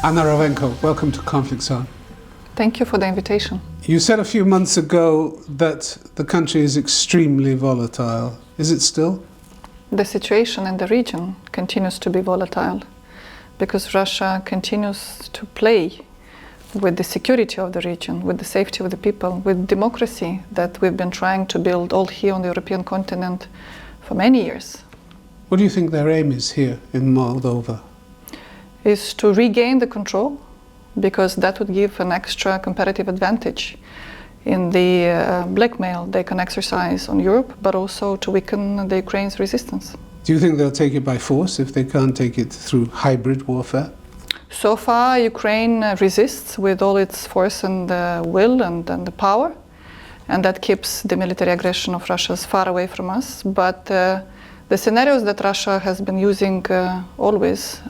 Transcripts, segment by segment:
Anna Revenco, welcome to Conflict Zone. Thank you for the invitation. You said a few months ago that the country is extremely volatile. Is it still? The situation in the region continues to be volatile because Russia continues to play with the security of the region, with the safety of the people, with democracy that we've been trying to build all here on the European continent for many years. What do you think their aim is here in Moldova? Is to regain the control, because that would give an extra competitive advantage in the blackmail they can exercise on Europe, but also to weaken the Ukraine's resistance. Do you think they'll take it by force if they can't take it through hybrid warfare? So far, Ukraine resists with all its force and will and the power, and that keeps the military aggression of Russia far away from us. But the scenarios that Russia has been using always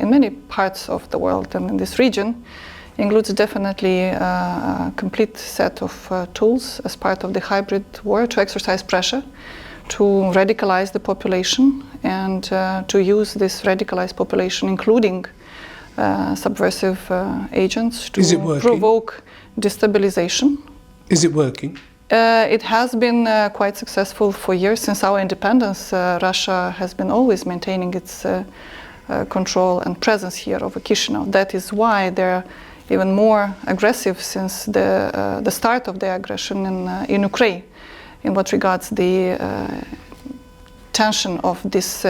in many parts of the world and in this region includes definitely a complete set of tools as part of the hybrid war to exercise pressure, to radicalize the population, and to use this radicalized population, including subversive agents, to provoke destabilization. Is it working? It has been quite successful for years. Since our independence, Russia has been always maintaining its control and presence here over Chisinau. That is why they're even more aggressive since the start of the aggression in Ukraine, in what regards the tension of this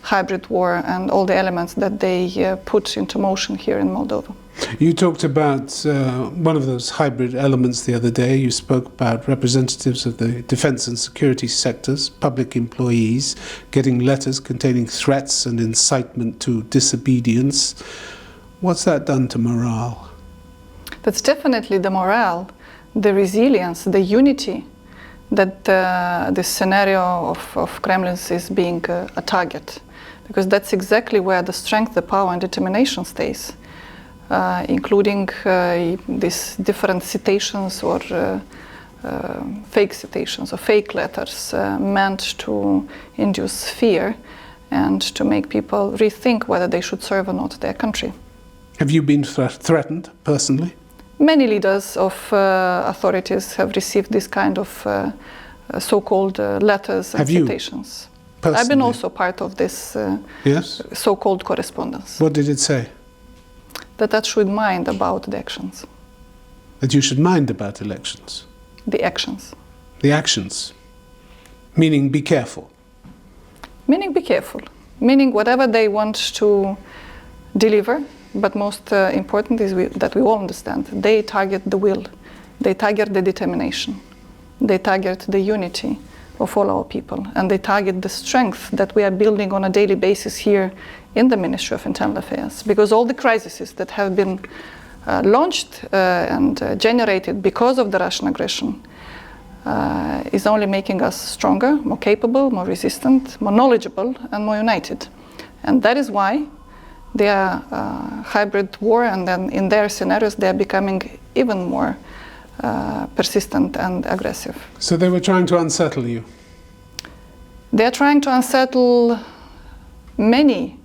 hybrid war and all the elements that they put into motion here in Moldova. You talked about one of those hybrid elements the other day. You spoke about representatives of the defense and security sectors, public employees, getting letters containing threats and incitement to disobedience. What's that done to morale? That's definitely the morale, the resilience, the unity that this scenario of Kremlin is being a target. Because that's exactly where the strength, the power and determination stays. Including these different citations or fake citations or fake letters meant to induce fear and to make people rethink whether they should serve or not their country. Have you been threatened personally? Many leaders of authorities have received this kind of so-called letters and citations. Personally? I've been also part of this yes? so-called correspondence. What did it say? That I should mind about the actions. That you should mind about elections? The actions. The actions? Meaning be careful? Meaning be careful. Meaning whatever they want to deliver, but most important is that we all understand, they target the will, they target the determination, they target the unity of all our people, and they target the strength that we are building on a daily basis here in the Ministry of Internal Affairs. Because all the crises that have been launched and generated because of the Russian aggression is only making us stronger, more capable, more resistant, more knowledgeable, and more united. And that is why they are hybrid war, and then in their scenarios they are becoming even more persistent and aggressive. So they were trying to unsettle you? They are trying to unsettle many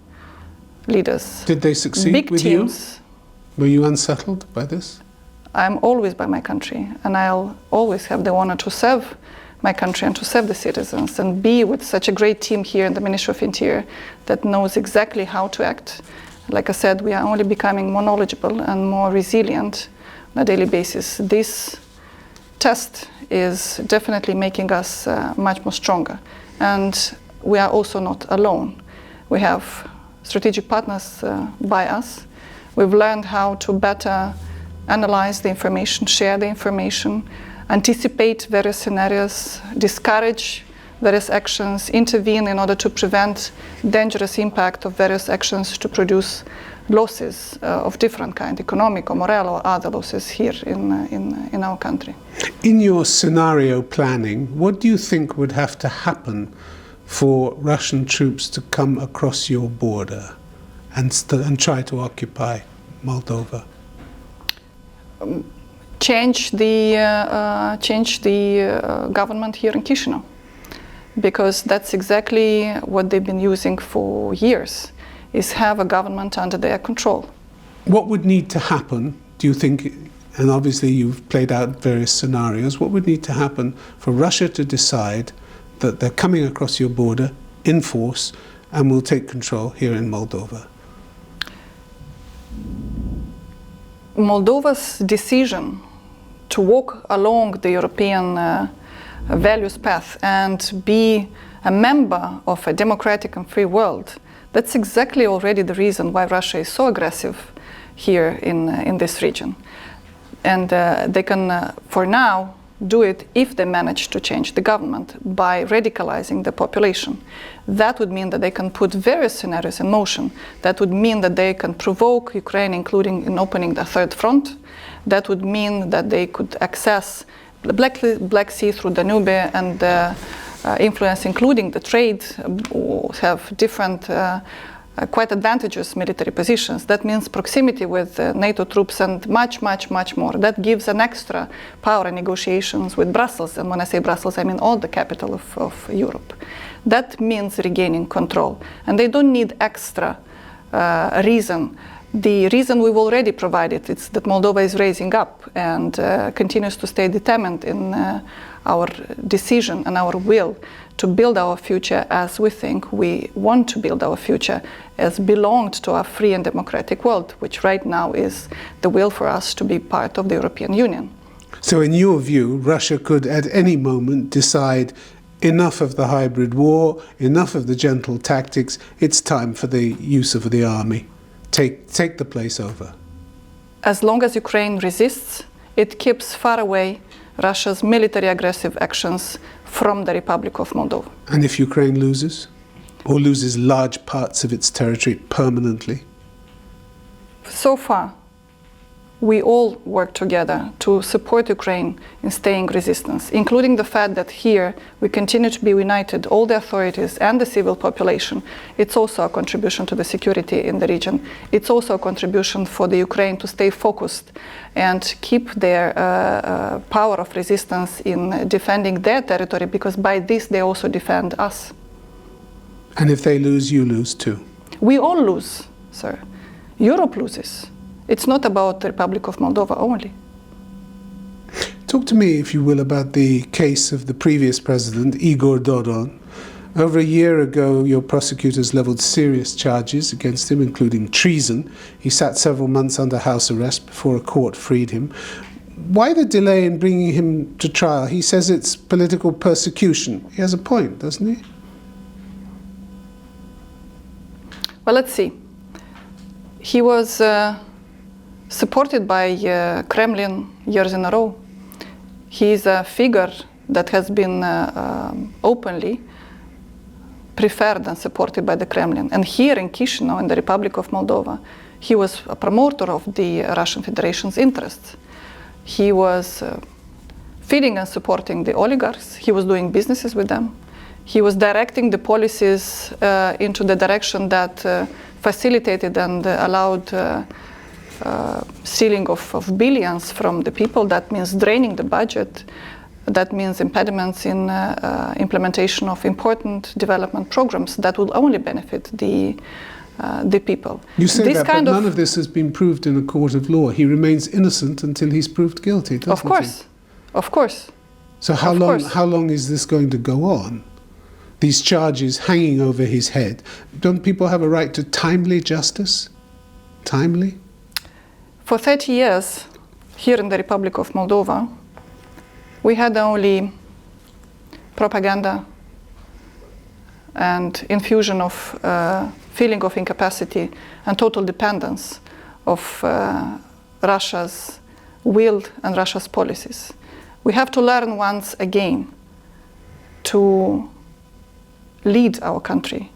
leaders. Did they succeed big with teams. You? Were you unsettled by this? I'm always by my country, and I'll always have the honor to serve my country and to serve the citizens and be with such a great team here in the Ministry of Interior that knows exactly how to act. Like I said, we are only becoming more knowledgeable and more resilient on a daily basis. This test is definitely making us much more stronger. And we are also not alone. We have strategic partners by us. We've learned how to better analyze the information, share the information, anticipate various scenarios, discourage various actions, intervene in order to prevent dangerous impact of various actions to produce losses of different kind, economic or moral or other losses here in our country. In your scenario planning, what do you think would have to happen for Russian troops to come across your border and try to occupy Moldova? Change the government here in Chisinau, because that's exactly what they've been using for years, is have a government under their control. What would need to happen, do you think, and obviously you've played out various scenarios, what would need to happen for Russia to decide that they're coming across your border in force and will take control here in Moldova? Moldova's decision to walk along the European values path and be a member of a democratic and free world, that's exactly already the reason why Russia is so aggressive here in this region. And they can, for now, do it if they manage to change the government by radicalizing the population. That would mean that they can put various scenarios in motion. That would mean that they can provoke Ukraine, including in opening the third front. That would mean that they could access the Black Sea through Danube and influence, including the trade, have different quite advantageous military positions. That means proximity with NATO troops and much, much, much more. That gives an extra power in negotiations with Brussels. And when I say Brussels, I mean all the capital of Europe. That means regaining control. And they don't need extra reason. The reason we've already provided is that Moldova is raising up and continues to stay determined in our decision and our will to build our future as we think we want to build our future, as belonged to a free and democratic world, which right now is the will for us to be part of the European Union. So in your view, Russia could at any moment decide enough of the hybrid war, enough of the gentle tactics, it's time for the use of the army. Take the place over. As long as Ukraine resists, it keeps far away Russia's military aggressive actions from the Republic of Moldova. And if Ukraine loses, or loses large parts of its territory permanently? So far, we all work together to support Ukraine in staying resistance, including the fact that here we continue to be united, all the authorities and the civil population. It's also a contribution to the security in the region. It's also a contribution for the Ukraine to stay focused and keep their power of resistance in defending their territory, because by this they also defend us. And if they lose, you lose too? We all lose, sir. Europe loses. It's not about the Republic of Moldova only. Talk to me, if you will, about the case of the previous president, Igor Dodon. Over a year ago, your prosecutors leveled serious charges against him, including treason. He sat several months under house arrest before a court freed him. Why the delay in bringing him to trial? He says it's political persecution. He has a point, doesn't he? Well, let's see. He was supported by Kremlin years in a row. He is a figure that has been openly preferred and supported by the Kremlin. And here in Chisinau, in the Republic of Moldova, he was a promoter of the Russian Federation's interests. He was feeding and supporting the oligarchs. He was doing businesses with them. He was directing the policies into the direction that facilitated and allowed stealing of billions from the people. That means draining the budget. That means impediments in implementation of important development programs that will only benefit the people. You say that, but none of this has been proved in a court of law. He remains innocent until he's proved guilty, doesn't he? Of course, of course. So how long is this going to go on? These charges hanging over his head. Don't people have a right to timely justice? Timely? For 30 years, here in the Republic of Moldova, we had only propaganda and infusion of feeling of incapacity and total dependence of Russia's will and Russia's policies. We have to learn once again to lead our country,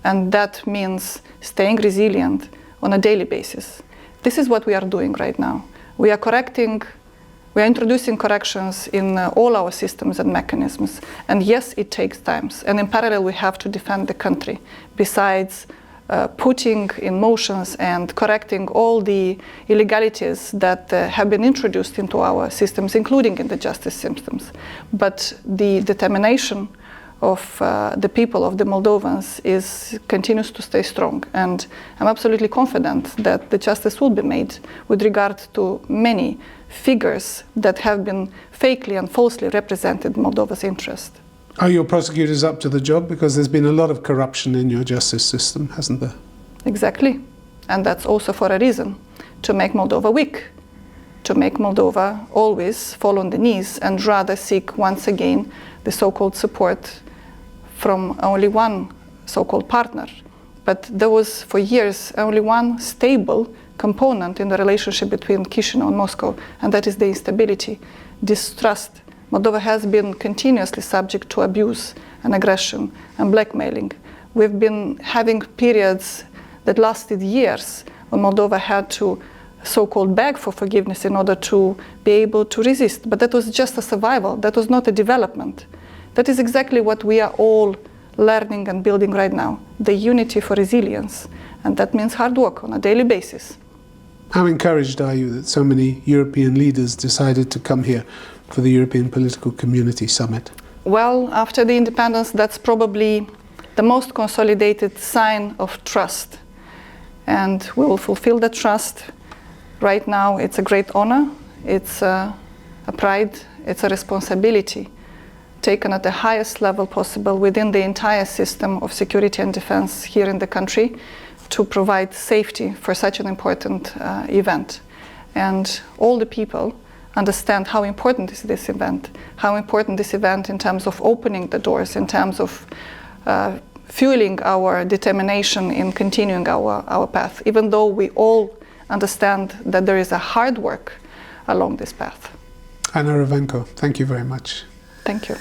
and that means staying resilient on a daily basis. This is what we are doing right now. We are introducing corrections in all our systems and mechanisms. And yes, it takes time. And in parallel, we have to defend the country, besides putting in motions and correcting all the illegalities that have been introduced into our systems, including in the justice systems. But the determination of the people of the Moldovans continues to stay strong, and I'm absolutely confident that the justice will be made with regard to many figures that have been fakely and falsely represented Moldova's interest. Are your prosecutors up to the job? Because there's been a lot of corruption in your justice system, hasn't there? Exactly, and that's also for a reason, to make Moldova weak, to make Moldova always fall on the knees and rather seek once again the so-called support from only one so-called partner. But there was for years only one stable component in the relationship between Chisinau and Moscow, and that is the instability, distrust. Moldova has been continuously subject to abuse and aggression and blackmailing. We've been having periods that lasted years when Moldova had to so-called beg for forgiveness in order to be able to resist. But that was just a survival. That was not a development. That is exactly what we are all learning and building right now, the unity for resilience. And that means hard work on a daily basis. How encouraged are you that so many European leaders decided to come here for the European Political Community Summit? Well, after the independence, that's probably the most consolidated sign of trust. And we will fulfill that trust. Right now, it's a great honor, it's a pride, it's a responsibility taken at the highest level possible within the entire system of security and defense here in the country to provide safety for such an important event. And all the people understand how important is this event, how important this event in terms of opening the doors, in terms of fueling our determination in continuing our path, even though we all understand that there is a hard work along this path. Anna Revenco, thank you very much. Thank you.